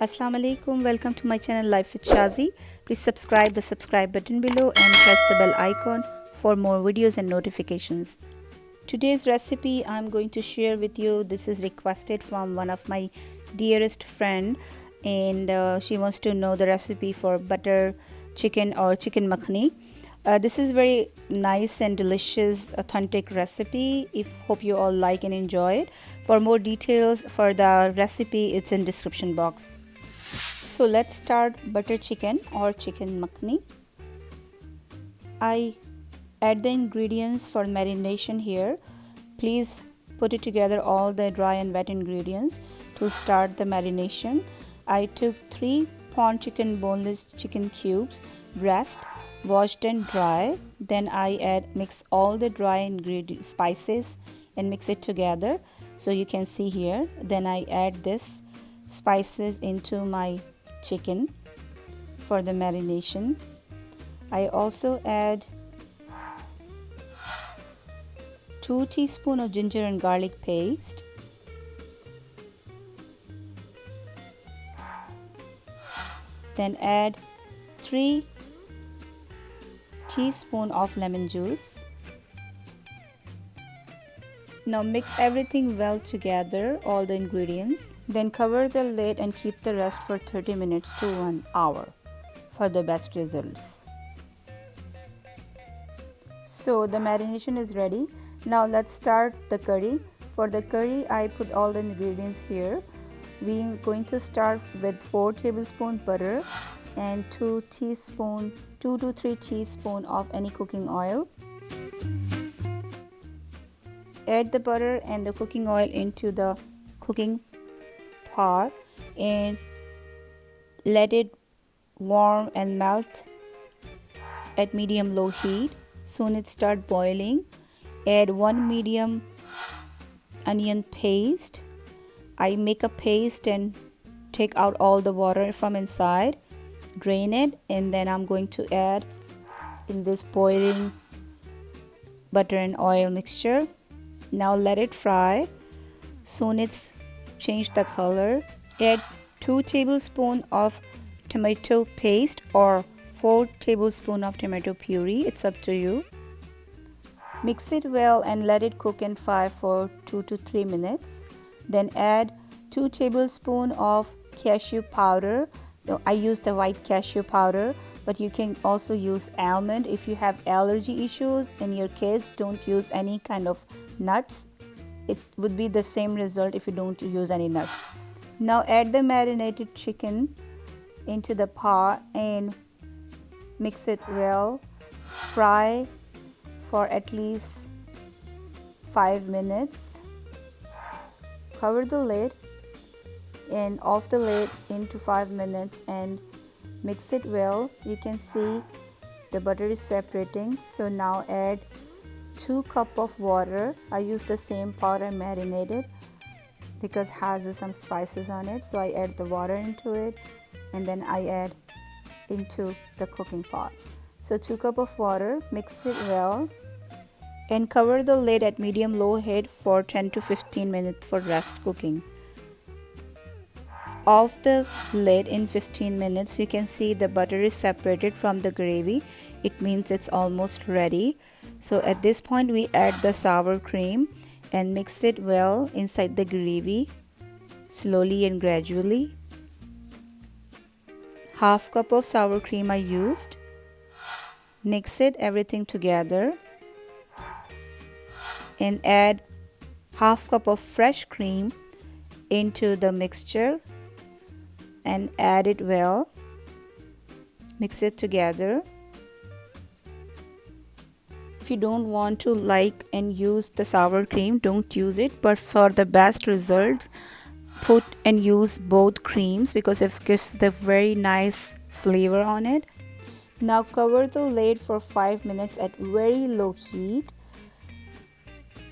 Assalamu alaikum, welcome to my channel Life with Shazi. Please subscribe the subscribe button below and press the bell icon for more videos and notifications. Today's recipe I'm going to share with you. This is requested from one of my dearest friend, and she wants to know the recipe for butter chicken or chicken makhani. This is very nice and delicious authentic recipe. Hope you all like and enjoy it. For more details for the recipe, it's in description box. So let's start butter chicken or chicken makhani. I add the ingredients for marination here. Please put it together all the dry and wet ingredients to start the marination. I took 3 pound chicken boneless chicken cubes, breast, washed and dry. Then I mix all the dry ingredients, spices, and mix it together. So you can see here. Then I add this spices into my chicken for the marination. I also add 2 teaspoons of ginger and garlic paste, then add 3 teaspoons of lemon juice. Now mix everything well together, all the ingredients. Then cover the lid and keep the rest for 30 minutes to 1 hour for the best results. So the marination is ready. Now let's start the curry. For the curry, I put all the ingredients here. We're going to start with 4 tablespoons butter and 2 to 3 teaspoons of any cooking oil. Add the butter and the cooking oil into the cooking pot and let it warm and melt at medium-low heat. Soon it start boiling. Add 1 medium onion paste. I make a paste and take out all the water from inside, drain it, and then I'm going to add in this boiling butter and oil mixture. Now let it fry. Soon it's changed the color. Add 2 tablespoons of tomato paste or 4 tablespoons of tomato puree. It's up to you. Mix it well and let it cook and fry for 2 to 3 minutes. Then add 2 tablespoons of cashew powder. I use the white cashew powder, but you can also use almond. If you have allergy issues and your kids, don't use any kind of nuts. It would be the same result if you don't use any nuts. Now add the marinated chicken into the pot and mix it well. Fry for at least 5 minutes. Cover the lid and off the lid into 5 minutes and mix it well. You can see the butter is separating. So now add 2 cups of water. I use the same pot I marinated because it has some spices on it. So I add the water into it and then I add into the cooking pot. So 2 cups of water, mix it well and cover the lid at medium-low heat for 10 to 15 minutes for rest cooking. Off the lid in 15 minutes, you can see the butter is separated from the gravy. It means it's almost ready. So at this point we add the sour cream and mix it well inside the gravy slowly and gradually. Half cup of sour cream I used. Mix it everything together and add half cup of fresh cream into the mixture and add it well. Mix it together. If you don't want to like and use the sour cream, don't use it, but for the best results put and use both creams because it gives the very nice flavor on it. Now cover the lid for 5 minutes at very low heat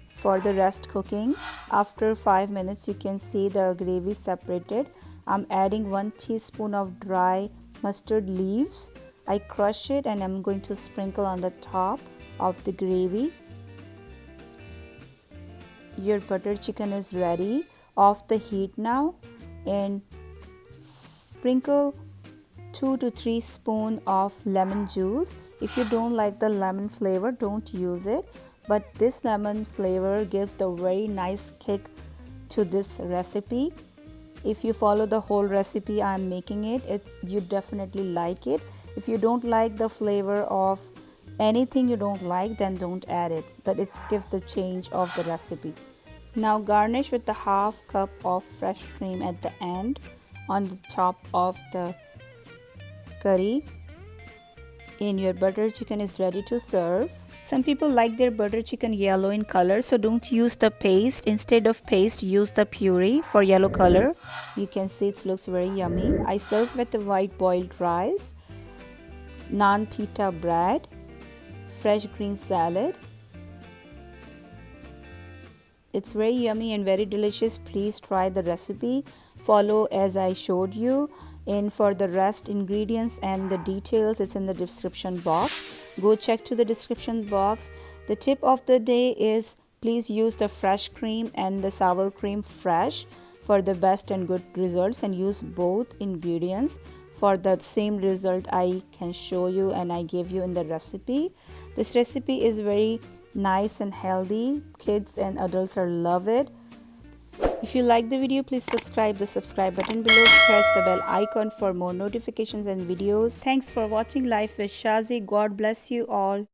for the rest cooking. After 5 minutes you can see the gravy separated. I'm adding 1 teaspoon of dry mustard leaves. I crush it and I'm going to sprinkle on the top of the gravy. Your butter chicken is ready. Off the heat now and Sprinkle 2 to 3 spoons of lemon juice. If you don't like the lemon flavor, don't use it, but this lemon flavor gives the very nice kick to this recipe. If you follow the whole recipe I'm making it, you definitely like it. If you don't like the flavor of anything you don't like, then don't add it, but it gives the change of the recipe. Now garnish with the half cup of fresh cream at the end on the top of the curry, and your butter chicken is ready to serve. Some people like their butter chicken yellow in color, so don't use the paste. Instead of paste, use the puree for yellow color. You can see it looks very yummy. I serve with the white boiled rice, naan pita bread, fresh green salad. It's very yummy and very delicious. Please try the recipe. Follow as I showed you. And for the rest ingredients and the details, it's in the description box. Go check to the description box. The tip of the day is please use the fresh cream and the sour cream fresh for the best and good results, and use both ingredients for the same result I can show you and I gave you in the recipe. This recipe is very nice and healthy. Kids and adults are love it. If you like the video, please subscribe the subscribe button below. Press the bell icon for more notifications and videos. Thanks for watching Life with Shazi. God bless you all.